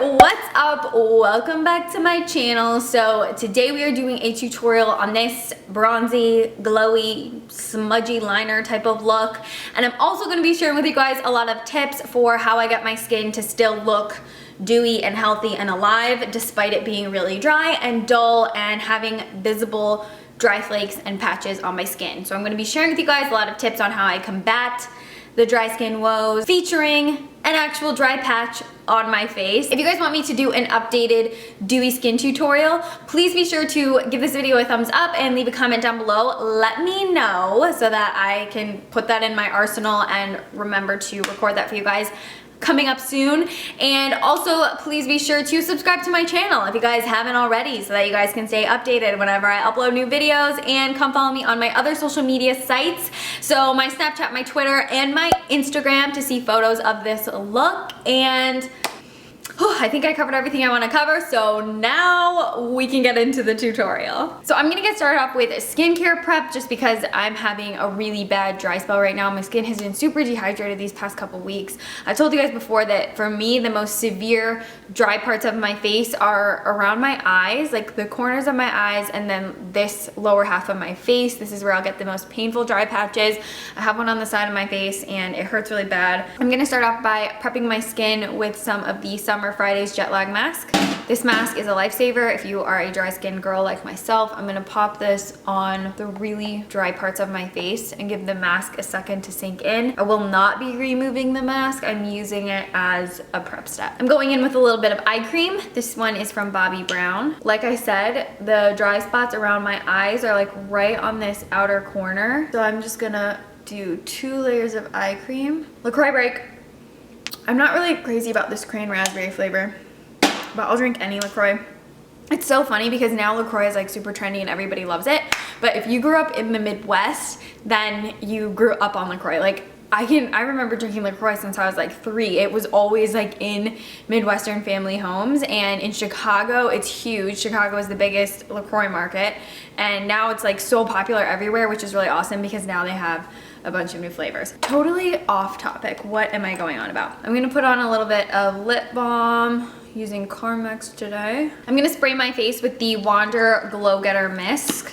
What's up? Welcome back to my channel. So today we are doing a tutorial on this bronzy, glowy, smudgy liner type of look, and I'm also going to be sharing with you guys a lot of tips for how I get my skin to still look dewy and healthy and alive despite it being really dry and dull and having visible dry flakes and patches on my skin. So I'm going to be sharing with you guys a lot of tips on how I combat the dry skin woes, featuring an actual dry patch on my face. If you guys want me to do an updated dewy skin tutorial, please be sure to give this video a thumbs up and leave a comment down below. Let me know so that I can put that in my arsenal and remember to record that for you guys coming up soon. And also please be sure to subscribe to my channel if you guys haven't already so that you guys can stay updated whenever I upload new videos, and come follow me on my other social media sites, so my Snapchat, my Twitter, and my Instagram, to see photos of this look. And I think I covered everything I want to cover, so now we can get into the tutorial. So I'm going to get started off with skincare prep just because I'm having a really bad dry spell right now. My skin has been super dehydrated these past couple weeks. I told you guys before that for me the most severe dry parts of my face are around my eyes, like the corners of my eyes, and then this lower half of my face. This is where I'll get the most painful dry patches. I have one on the side of my face and it hurts really bad. I'm going to start off by prepping my skin with some of the Summer Fridays Jetlag mask. This mask is a lifesaver if you are a dry skin girl like myself. I'm gonna pop this on the really dry parts of my face and give the mask a second to sink in. I will not be removing the mask. I'm using it as a prep step. I'm going in with a little bit of eye cream. This one is from Bobbi Brown. Like I said, the dry spots around my eyes are like right on this outer corner. So I'm just gonna do 2 layers of eye cream. LaCroix break. I'm not really crazy about this crayon raspberry flavor, but I'll drink any LaCroix. It's so funny because now LaCroix is like super trendy and everybody loves it. But if you grew up in the Midwest, then you grew up on LaCroix. Like I remember drinking LaCroix since I was like 3. It was always like in Midwestern family homes, and in Chicago, it's huge. Chicago is the biggest LaCroix market, and now it's like so popular everywhere, which is really awesome because now they have a bunch of new flavors. Totally off topic. What am I going on about? I'm gonna put on a little bit of lip balm using Carmex today. I'm gonna spray my face with the Wander Glow Getter Mist.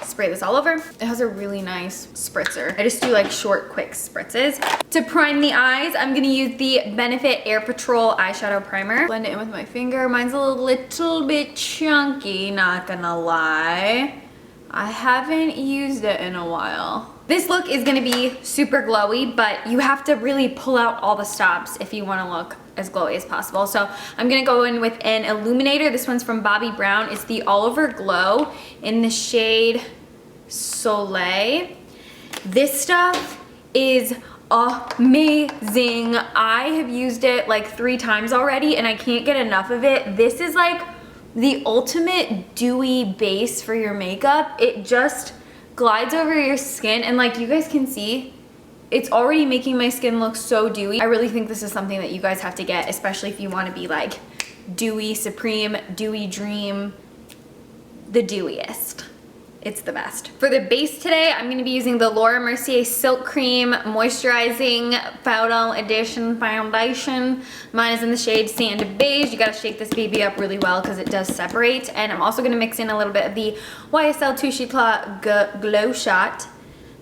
Spray this all over. It has a really nice spritzer. I just do like short, quick spritzes. To prime the eyes, I'm gonna use the Benefit Air Patrol eyeshadow primer. Blend it in with my finger. Mine's a little bit chunky, not gonna lie. I haven't used it in a while. This look is gonna be super glowy, but you have to really pull out all the stops if you wanna look as glowy as possible. So I'm gonna go in with an illuminator. This one's from Bobbi Brown. It's the All Over Glow in the shade Soleil. This stuff is amazing. I have used it like 3 times already and I can't get enough of it. This is like the ultimate dewy base for your makeup. It just glides over your skin, and like you guys can see, it's already making my skin look so dewy. I really think this is something that you guys have to get, especially if you want to be like dewy supreme, dewy dream, the dewiest. It's the best. For the base today, I'm going to be using the Laura Mercier Silk Cream Moisturizing Photo Edition Foundation. Mine is in the shade Sand Beige. You got to shake this baby up really well because it does separate. And I'm also going to mix in a little bit of the YSL Touche Éclat Glow Shot.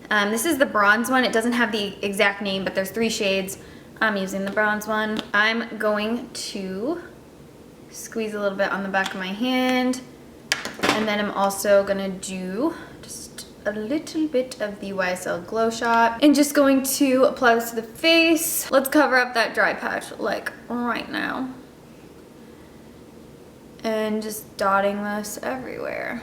This is the bronze one. It doesn't have the exact name, but there's 3 shades. I'm using the bronze one. I'm going to squeeze a little bit on the back of my hand. And then I'm also gonna do just a little bit of the YSL Glow Shot and just going to apply this to the face. Let's cover up that dry patch like right now. And just dotting this everywhere.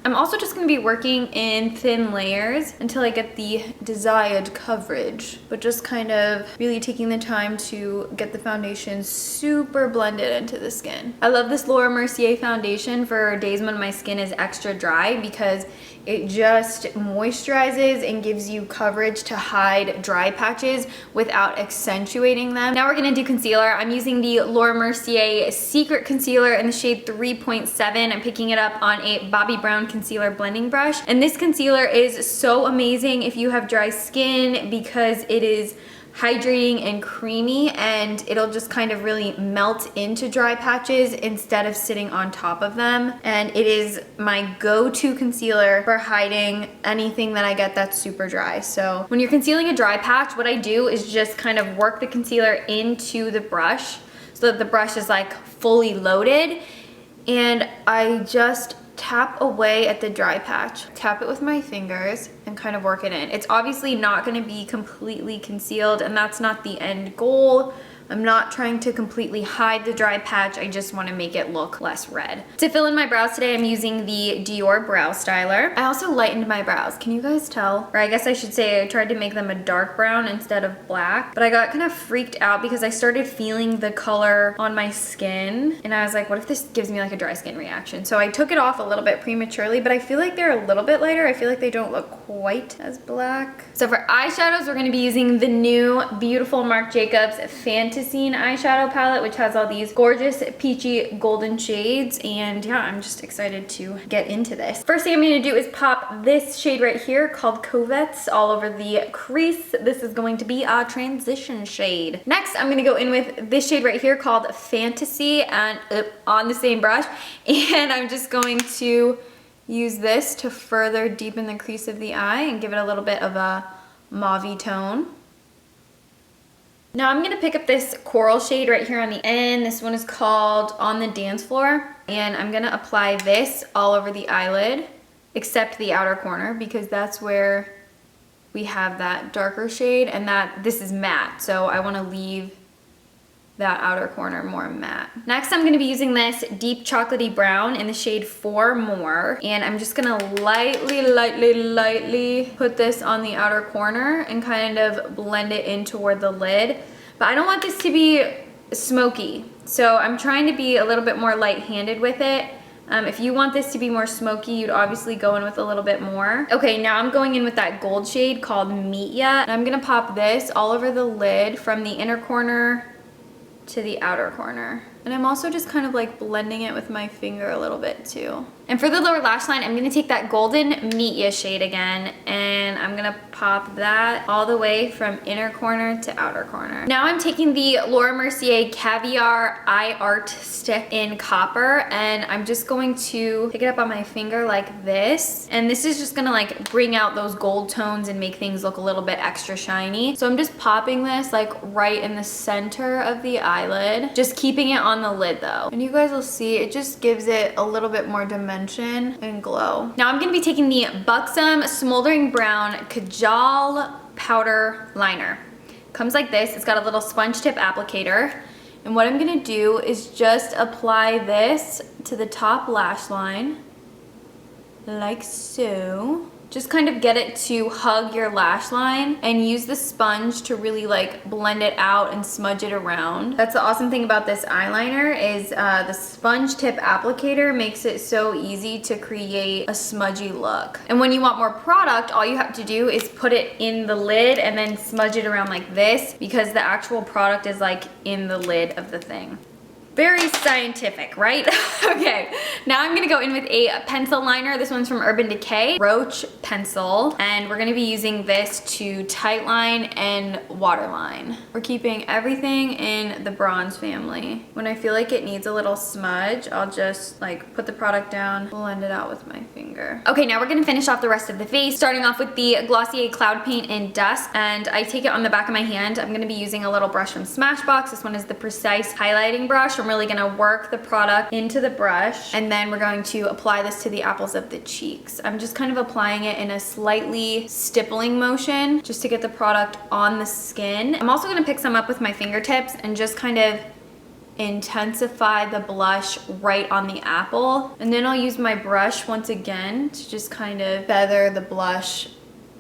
I'm also just going to be working in thin layers until I get the desired coverage, but just kind of really taking the time to get the foundation super blended into the skin. I love this Laura Mercier foundation for days when my skin is extra dry because it just moisturizes and gives you coverage to hide dry patches without accentuating them. Now we're gonna do concealer. I'm using the Laura Mercier Secret Concealer in the shade 3.7. I'm picking it up on a Bobbi Brown concealer blending brush. And this concealer is so amazing if you have dry skin because it is hydrating and creamy, and it'll just kind of really melt into dry patches instead of sitting on top of them. And it is my go-to concealer for hiding anything that I get that's super dry. So when you're concealing a dry patch, what I do is just kind of work the concealer into the brush so that the brush is like fully loaded, and I just tap away at the dry patch. Tap it with my fingers and kind of work it in. It's obviously not gonna be completely concealed, and that's not the end goal. I'm not trying to completely hide the dry patch, I just wanna make it look less red. To fill in my brows today, I'm using the Dior Brow Styler. I also lightened my brows, can you guys tell? Or I guess I should say I tried to make them a dark brown instead of black, but I got kind of freaked out because I started feeling the color on my skin, and I was like, what if this gives me like a dry skin reaction? So I took it off a little bit prematurely, but I feel like they're a little bit lighter. I feel like they don't look quite as black. So for eyeshadows, we're gonna be using the new beautiful Marc Jacobs Fantasy eyeshadow palette, which has all these gorgeous peachy golden shades, and yeah, I'm just excited to get into this. First thing I'm going to do is pop this shade right here called Covetts all over the crease. This is going to be a transition shade. Next, I'm going to go in with this shade right here called Fantasy, and on the same brush, and I'm just going to use this to further deepen the crease of the eye and give it a little bit of a mauve-y tone. Now I'm gonna pick up this coral shade right here on the end. This one is called On the Dance Floor. And I'm gonna apply this all over the eyelid, except the outer corner, because that's where we have that darker shade, and this is matte. So I wanna leave that outer corner more matte. Next, I'm gonna be using this deep chocolatey brown in the shade 4 More. And I'm just gonna lightly put this on the outer corner and kind of blend it in toward the lid. But I don't want this to be smoky. So I'm trying to be a little bit more light-handed with it. If you want this to be more smoky, you'd obviously go in with a little bit more. Okay, now I'm going in with that gold shade called Meet Ya. And I'm gonna pop this all over the lid from the inner corner to the outer corner. And I'm also just kind of like blending it with my finger a little bit too. And for the lower lash line, I'm gonna take that golden Meet Ya shade again, and I'm gonna pop that all the way from inner corner to outer corner. Now I'm taking the Laura Mercier Caviar Eye Art Stick in Copper, and I'm just going to pick it up on my finger like this. And this is just gonna like bring out those gold tones and make things look a little bit extra shiny. So I'm just popping this like right in the center of the eyelid, just keeping it on the lid though. And you guys will see, it just gives it a little bit more dimension and glow. Now I'm gonna be taking the Buxom Smoldering Brown Kajal Powder Liner. Comes like this, it's got a little sponge tip applicator. And what I'm gonna do is just apply this to the top lash line, like so. Just kind of get it to hug your lash line and use the sponge to really like blend it out and smudge it around. That's the awesome thing about this eyeliner is the sponge tip applicator makes it so easy to create a smudgy look. And when you want more product, all you have to do is put it in the lid and then smudge it around like this, because the actual product is like in the lid of the thing. Very scientific, right? Okay, now I'm gonna go in with a pencil liner. This one's from Urban Decay, Roach Pencil, and we're gonna be using this to tightline and waterline. We're keeping everything in the bronze family. When I feel like it needs a little smudge, I'll just like put the product down, blend it out with my finger. Okay, now we're gonna finish off the rest of the face, starting off with the Glossier Cloud Paint in Dusk, and I take it on the back of my hand. I'm gonna be using a little brush from Smashbox. This one is the Precise Highlighting Brush. I'm really gonna work the product into the brush, and then we're going to apply this to the apples of the cheeks. I'm just kind of applying it in a slightly stippling motion just to get the product on the skin. I'm also gonna pick some up with my fingertips and just kind of intensify the blush right on the apple. And then I'll use my brush once again to just kind of feather the blush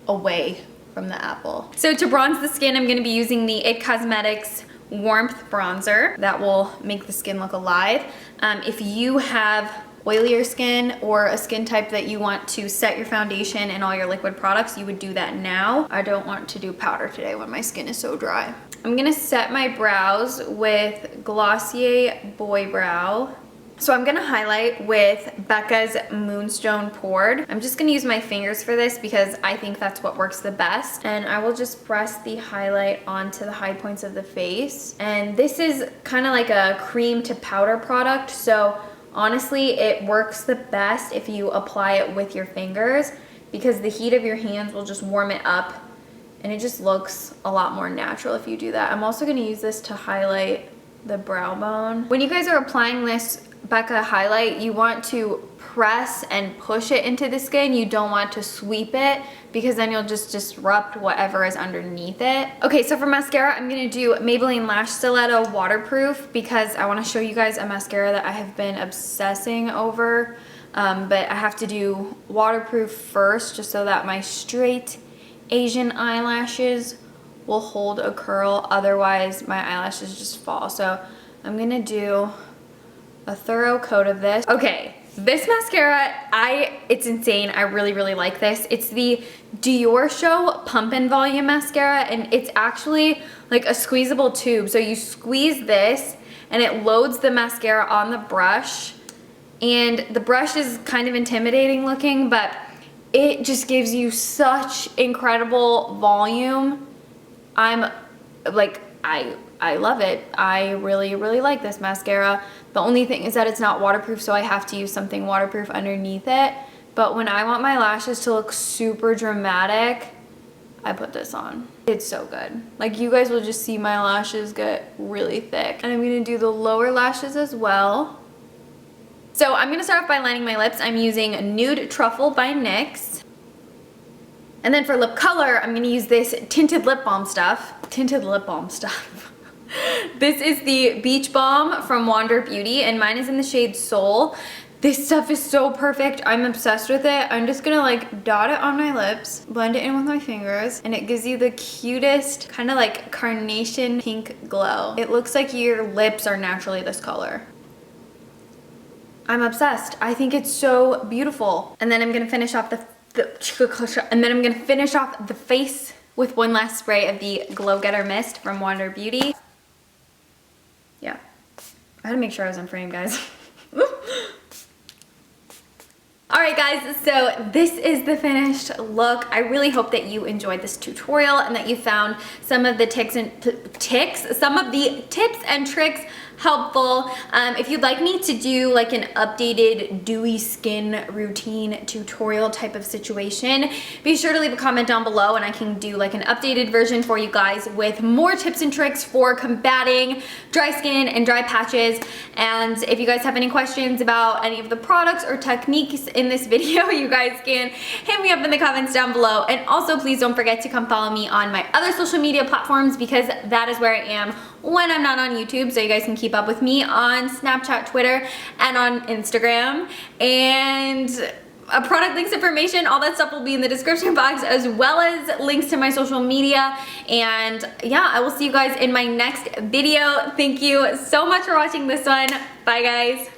away from the apple. So to bronze the skin, I'm gonna be using the IT Cosmetics Warmth Bronzer. That will make the skin look alive. If you have oilier skin or a skin type that you want to set your foundation and all your liquid products, you would do that now. I don't want to do powder today when my skin is so dry. I'm gonna set my brows with Glossier Boy Brow So I'm gonna highlight with Becca's Moonstone Poured. I'm just gonna use my fingers for this because I think that's what works the best. And I will just press the highlight onto the high points of the face. And this is kind of like a cream to powder product. So honestly, it works the best if you apply it with your fingers because the heat of your hands will just warm it up and it just looks a lot more natural if you do that. I'm also gonna use this to highlight the brow bone. When you guys are applying this Becca highlight, you want to press and push it into the skin. You don't want to sweep it because then you'll just disrupt whatever is underneath it. Okay, so for mascara, I'm gonna do Maybelline Lash Stiletto Waterproof because I wanna show you guys a mascara that I have been obsessing over. But I have to do waterproof first just so that my straight Asian eyelashes will hold a curl. Otherwise, my eyelashes just fall. So I'm gonna do a thorough coat of this. Okay, this mascara, it's insane. I really, really like this. It's the Dior Show Pump and Volume Mascara, and it's actually like a squeezable tube. So you squeeze this, and it loads the mascara on the brush. And the brush is kind of intimidating looking, but it just gives you such incredible volume. I'm like, I love it. I really, really like this mascara. The only thing is that it's not waterproof, so I have to use something waterproof underneath it. But when I want my lashes to look super dramatic, I put this on. It's so good. Like, you guys will just see my lashes get really thick. And I'm gonna do the lower lashes as well. So I'm gonna start off by lining my lips. I'm using Nude Truffle by NYX. And then for lip color, I'm gonna use this tinted lip balm stuff. Tinted lip balm stuff. This is the Beach Balm from Wander Beauty, and mine is in the shade Soul. This stuff is so perfect. I'm obsessed with it. I'm just gonna like dot it on my lips, blend it in with my fingers, and it gives you the cutest kind of like carnation pink glow. It looks like your lips are naturally this color. I'm obsessed. I think it's so beautiful. And then I'm gonna finish off the face with one last spray of the Glow Getter Mist from Wander Beauty. Yeah, I had to make sure I was in frame, guys. Alright guys, so this is the finished look. I really hope that you enjoyed this tutorial and that you found some of the tips and tricks helpful. If you'd like me to do like an updated dewy skin routine tutorial type of situation, be sure to leave a comment down below and I can do like an updated version for you guys with more tips and tricks for combating dry skin and dry patches. And if you guys have any questions about any of the products or techniques in this video, you guys can hit me up in the comments down below. And also please don't forget to come follow me on my other social media platforms because that is where I am when I'm not on YouTube, so you guys can keep up with me on Snapchat, Twitter, and on Instagram. And product links, information, all that stuff will be in the description box, as well as links to my social media. And yeah, I will see you guys in my next video. Thank you so much for watching this one. Bye guys.